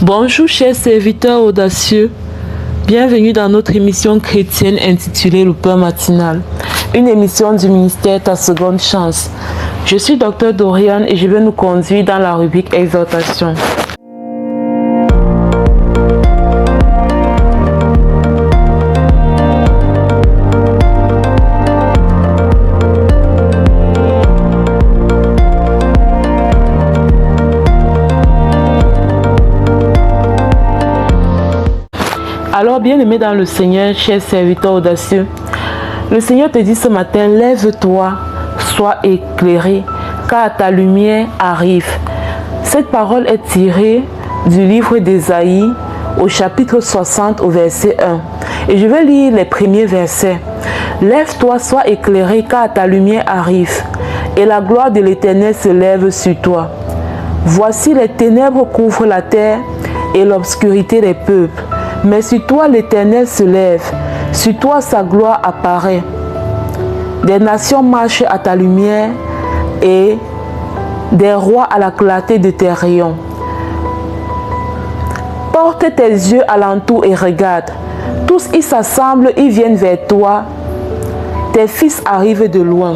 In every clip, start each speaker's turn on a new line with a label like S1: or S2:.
S1: Bonjour chers serviteurs audacieux, bienvenue dans notre émission chrétienne intitulée Le Pain Matinal, une émission du ministère Ta Seconde Chance. Je suis Dr Dorian et je vais nous conduire dans la rubrique Exhortation. Alors, bien-aimé dans le Seigneur, chers serviteurs audacieux, le Seigneur te dit ce matin, lève-toi, sois éclairé, car ta lumière arrive. Cette parole est tirée du livre d'Ésaïe, au chapitre 60, au verset 1. Et je vais lire les premiers versets. Lève-toi, sois éclairé, car ta lumière arrive, et la gloire de l'Éternel se lève sur toi. Voici les ténèbres couvrent la terre, et l'obscurité des peuples. Mais sur toi l'Éternel se lève, sur toi sa gloire apparaît. Des nations marchent à ta lumière et des rois à la clarté de tes rayons. Porte tes yeux alentour et regarde. Tous ils s'assemblent, ils viennent vers toi. Tes fils arrivent de loin.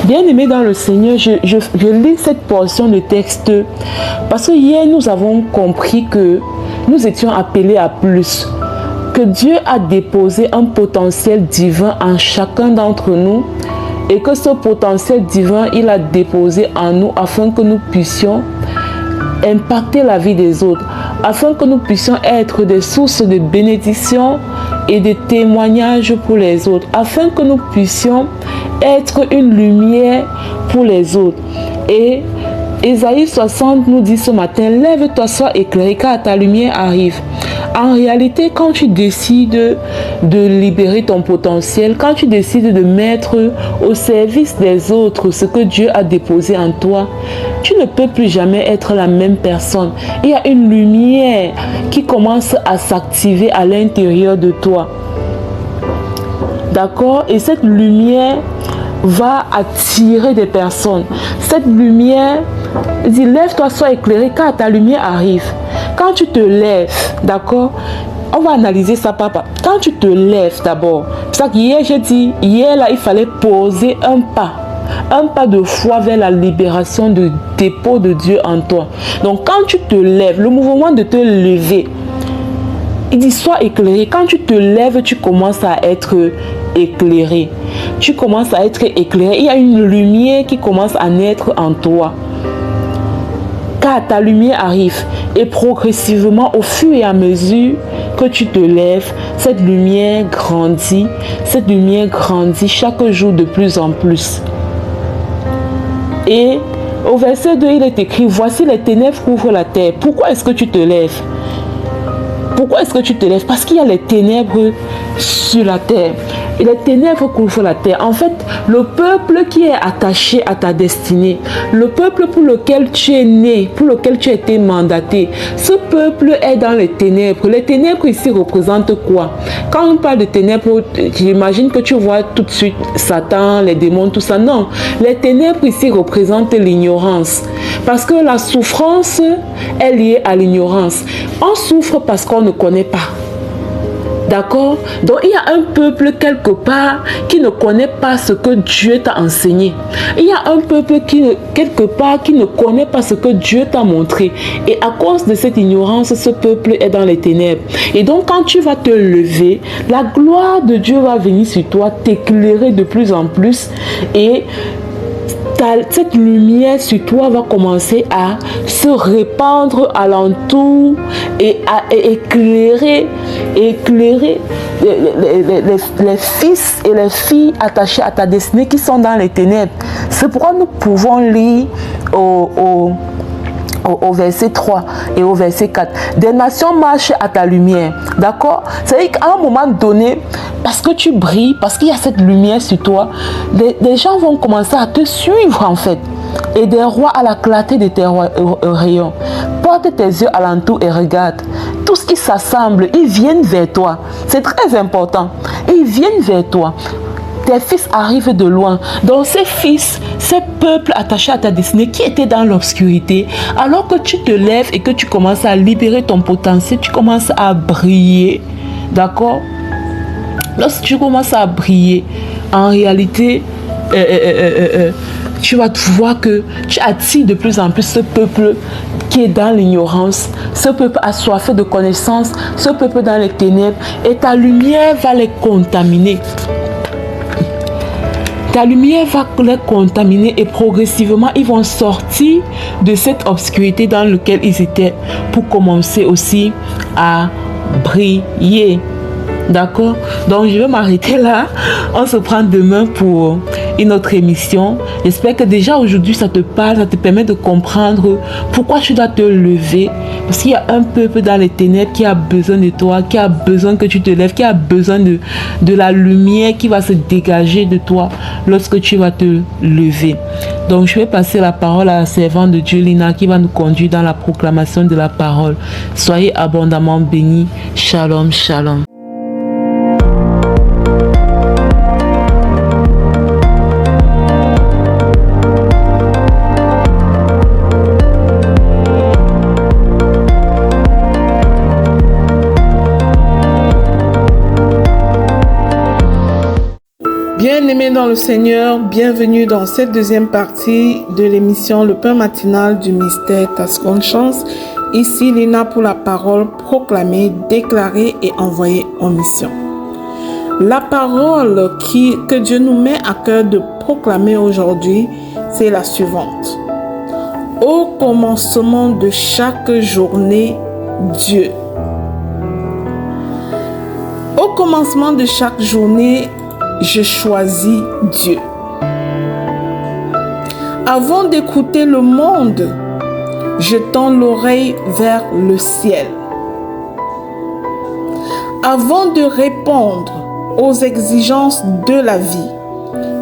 S1: Bien-aimé dans le Seigneur, je lis cette portion de texte parce que hier nous avons compris que nous étions appelés à plus, que Dieu a déposé un potentiel divin en chacun d'entre nous et que ce potentiel divin, il a déposé en nous afin que nous puissions impacter la vie des autres, afin que nous puissions être des sources de bénédiction et de témoignages pour les autres, afin que nous puissions être une lumière pour les autres. Et Ésaïe 60 nous dit ce matin, lève-toi, sois éclairé, car ta lumière arrive. En réalité, quand tu décides de libérer ton potentiel, quand tu décides de mettre au service des autres ce que Dieu a déposé en toi, tu ne peux plus jamais être la même personne. Il y a une lumière qui commence à s'activer à l'intérieur de toi. D'accord? Et cette lumière va attirer des personnes. Cette lumière dit, lève-toi, sois éclairé, car ta lumière arrive. Quand tu te lèves, d'accord, on va analyser ça, papa. Quand tu te lèves d'abord, c'est ça qu'hier j'ai dit, hier là, il fallait poser un pas de foi vers la libération du dépôt de Dieu en toi. Donc quand tu te lèves, le mouvement de te lever, il dit, sois éclairé. Quand tu te lèves, tu commences à être éclairé. Tu commences à être éclairé. Il y a une lumière qui commence à naître en toi. Car ta lumière arrive. Et progressivement, au fur et à mesure que tu te lèves, cette lumière grandit. Cette lumière grandit chaque jour de plus en plus. Et au verset 2, il est écrit, voici les ténèbres couvrent la terre. Pourquoi est-ce que tu te lèves? Pourquoi est-ce que tu te lèves? Parce qu'il y a les ténèbres sur la terre. Et les ténèbres couvrent la terre. En fait, le peuple qui est attaché à ta destinée, le peuple pour lequel tu es né, pour lequel tu as été mandaté, ce peuple est dans les ténèbres. Les ténèbres ici représentent quoi? Quand on parle de ténèbres, j'imagine que tu vois tout de suite Satan, les démons, tout ça. Non, les ténèbres ici représentent l'ignorance. Parce que la souffrance est liée à l'ignorance. On souffre parce qu'on ne connaît pas. D'accord? Donc il y a un peuple quelque part qui ne connaît pas ce que Dieu t'a enseigné. Il y a un peuple quelque part qui ne connaît pas ce que Dieu t'a montré. Et à cause de cette ignorance, ce peuple est dans les ténèbres. Et donc quand tu vas te lever, la gloire de Dieu va venir sur toi, t'éclairer de plus en plus. Et cette lumière sur toi va commencer à se répandre alentour et à éclairer les fils et les filles attachés à ta destinée qui sont dans les ténèbres. C'est pourquoi nous pouvons lire au verset 3 et au verset 4. Des nations marchent à ta lumière. D'accord? C'est-à-dire qu'à un moment donné, parce que tu brilles, parce qu'il y a cette lumière sur toi, des gens vont commencer à te suivre en fait. Et des rois à la clarté de tes rayons. Porte tes yeux alentour et regarde. Tous ils s'assemblent, ils viennent vers toi. C'est très important. Ils viennent vers toi. tes fils arrivent de loin. Donc ces fils, ces peuples attachés à ta destinée qui étaient dans l'obscurité, alors que tu te lèves et que tu commences à libérer ton potentiel, tu commences à briller. D'accord? Lorsque tu commences à briller, en réalité, tu vas voir que tu attires de plus en plus ce peuple qui est dans l'ignorance, ce peuple assoiffé de connaissances, ce peuple dans les ténèbres, et ta lumière va les contaminer. Ta lumière va les contaminer et progressivement, ils vont sortir de cette obscurité dans laquelle ils étaient pour commencer aussi à briller. D'accord? Donc, je vais m'arrêter là. On se prend demain pour une autre émission. J'espère que déjà aujourd'hui, ça te parle, ça te permet de comprendre pourquoi tu dois te lever. Parce qu'il y a un peuple dans les ténèbres qui a besoin de toi, qui a besoin que tu te lèves, qui a besoin de la lumière qui va se dégager de toi lorsque tu vas te lever. Donc, je vais passer la parole à la servante de Dieu, Lina, qui va nous conduire dans la proclamation de la parole. Soyez abondamment bénis. Shalom, shalom.
S2: Bien-aimés dans le Seigneur, bienvenue dans cette deuxième partie de l'émission Le Pain Matinal du Mystère Ta Seconde Chance. Ici Lina pour la parole proclamée, déclarée et envoyée en mission. La parole que Dieu nous met à cœur de proclamer aujourd'hui, c'est la suivante. Au commencement de chaque journée, Dieu. Au commencement de chaque journée, je choisis Dieu. Avant d'écouter le monde, je tends l'oreille vers le ciel. Avant de répondre aux exigences de la vie,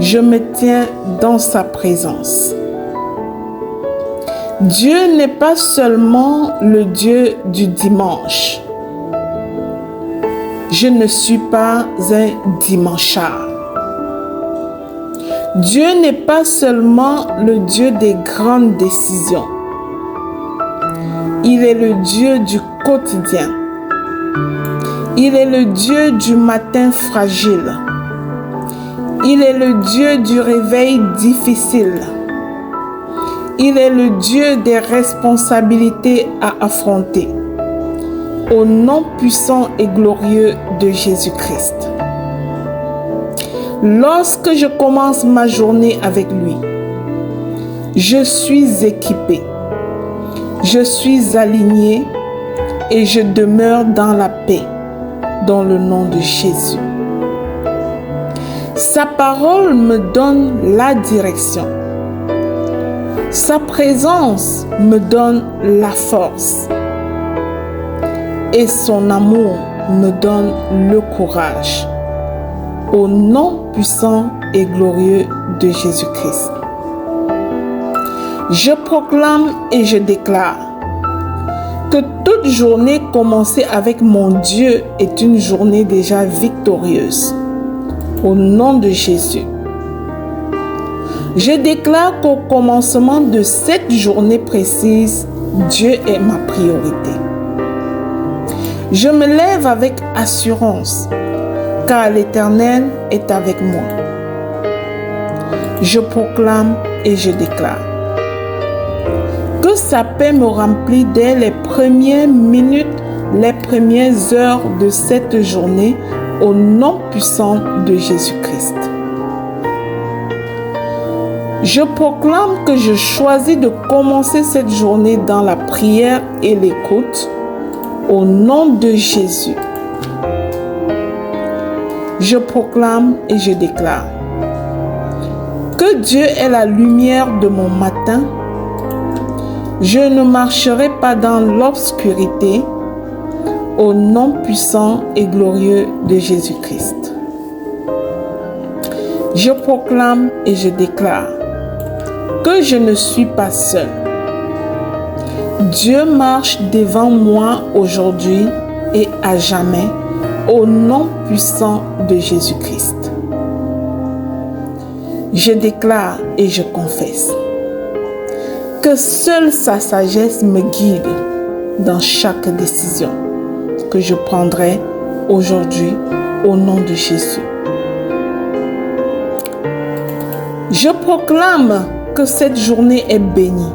S2: je me tiens dans sa présence. Dieu n'est pas seulement le Dieu du dimanche. Je ne suis pas un dimanchard. Dieu n'est pas seulement le Dieu des grandes décisions. Il est le Dieu du quotidien. Il est le Dieu du matin fragile. Il est le Dieu du réveil difficile. Il est le Dieu des responsabilités à affronter. Au nom puissant et glorieux de Jésus-Christ. Lorsque je commence ma journée avec lui, je suis équipé, je suis aligné et je demeure dans la paix, dans le nom de Jésus. Sa parole me donne la direction. Sa présence me donne la force. Et son amour me donne le courage. Au nom puissant et glorieux de Jésus-Christ. Je proclame et je déclare que toute journée commencée avec mon Dieu est une journée déjà victorieuse. Au nom de Jésus. Je déclare qu'au commencement de cette journée précise, Dieu est ma priorité. Je me lève avec assurance, car l'Éternel est avec moi. Je proclame et je déclare que sa paix me remplit dès les premières minutes, les premières heures de cette journée, au nom puissant de Jésus-Christ. Je proclame que je choisis de commencer cette journée dans la prière et l'écoute, au nom de Jésus. Je proclame et je déclare que Dieu est la lumière de mon matin. Je ne marcherai pas dans l'obscurité, au nom puissant et glorieux de Jésus-Christ. Je proclame et je déclare que je ne suis pas seul. Dieu marche devant moi aujourd'hui et à jamais, au nom puissant de Jésus-Christ. je déclare et je confesse que seule sa sagesse me guide dans chaque décision que je prendrai aujourd'hui au nom de Jésus. Je proclame que cette journée est bénie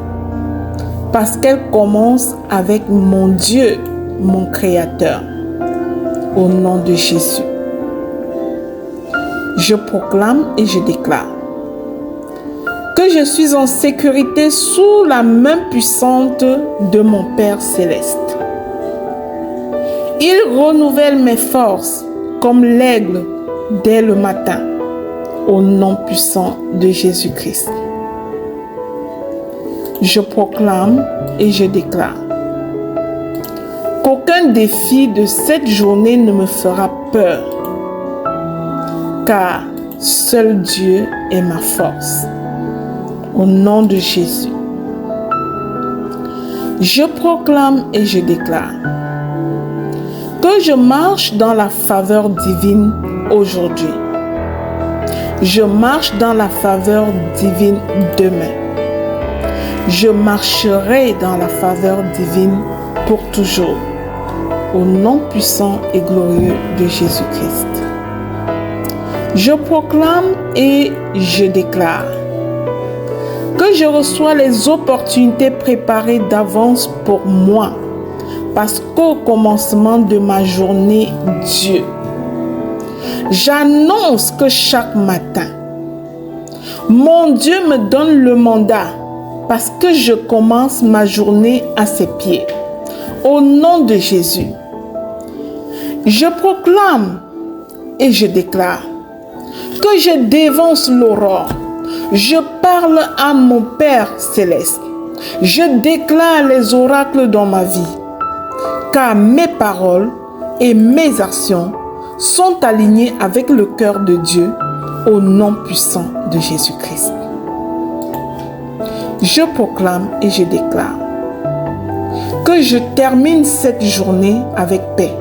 S2: parce qu'elle commence avec mon Dieu, mon Créateur, au nom de Jésus. Je proclame et je déclare que je suis en sécurité sous la main puissante de mon Père céleste. Il renouvelle mes forces comme l'aigle dès le matin, au nom puissant de Jésus-Christ. Je proclame et je déclare qu'aucun défi de cette journée ne me fera peur, car seul Dieu est ma force. Au nom de Jésus. Je proclame et je déclare que je marche dans la faveur divine aujourd'hui. Je marche dans la faveur divine demain. Je marcherai dans la faveur divine pour toujours. Au nom puissant et glorieux de Jésus-Christ. Je proclame et je déclare que je reçois les opportunités préparées d'avance pour moi, parce qu'au commencement de ma journée, Dieu. J'annonce que chaque matin, mon Dieu me donne le mandat, parce que je commence ma journée à ses pieds. Au nom de Jésus, je proclame et je déclare que je dévance l'aurore. Je parle à mon Père céleste. Je déclare les oracles dans ma vie, car mes paroles et mes actions sont alignées avec le cœur de Dieu au nom puissant de Jésus-Christ. Je proclame et je déclare que je termine cette journée avec paix,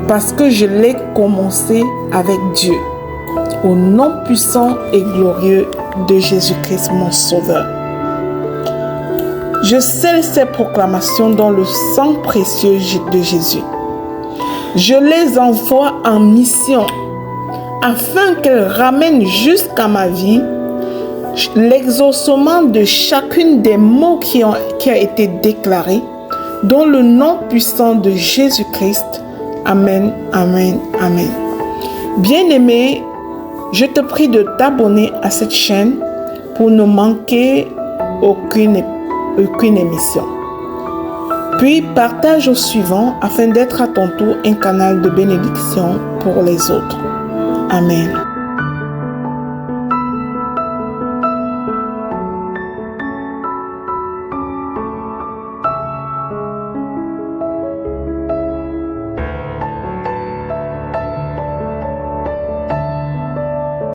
S2: parce que je l'ai commencé avec Dieu. Au nom puissant et glorieux de Jésus-Christ, mon Sauveur. Je scelle ces proclamations dans le sang précieux de Jésus. Je les envoie en mission afin qu'elles ramènent jusqu'à ma vie l'exaucement de chacune des mots qui a été déclaré dans le nom puissant de Jésus-Christ. Amen, amen, amen. Bien-aimé, je te prie de t'abonner à cette chaîne pour ne manquer aucune émission. Puis partage au suivant afin d'être à ton tour un canal de bénédiction pour les autres. Amen.